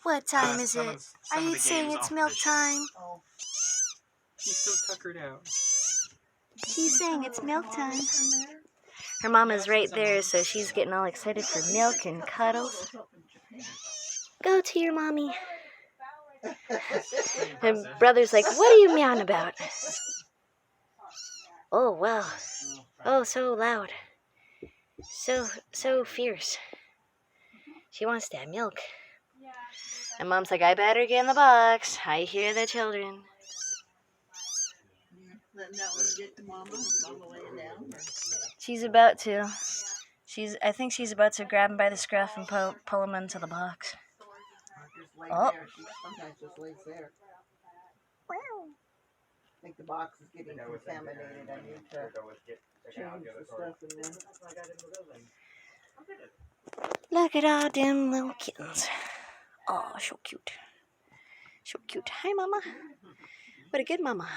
What time is it? Are you saying it's milk time? He's so tuckered out. She's saying it's milk time. Her mama's right there, so she's getting all excited for milk and cuddles. Go to your mommy. Her brother's like, what are you meowing about? Oh, wow. Oh, so loud. So fierce. She wants that milk. And Mom's like, I better get in the box. I hear the children. Letting that one get to Mama? Is Mama laying down? She's about to. I think she's about to grab him by the scruff and pull him into the box. Oh. There. She sometimes just lays there. I think the box is getting contaminated. I need to change the stuff in there. Look at all them little kittens. Oh, so cute. So cute. Hi, Mama. What a good mama.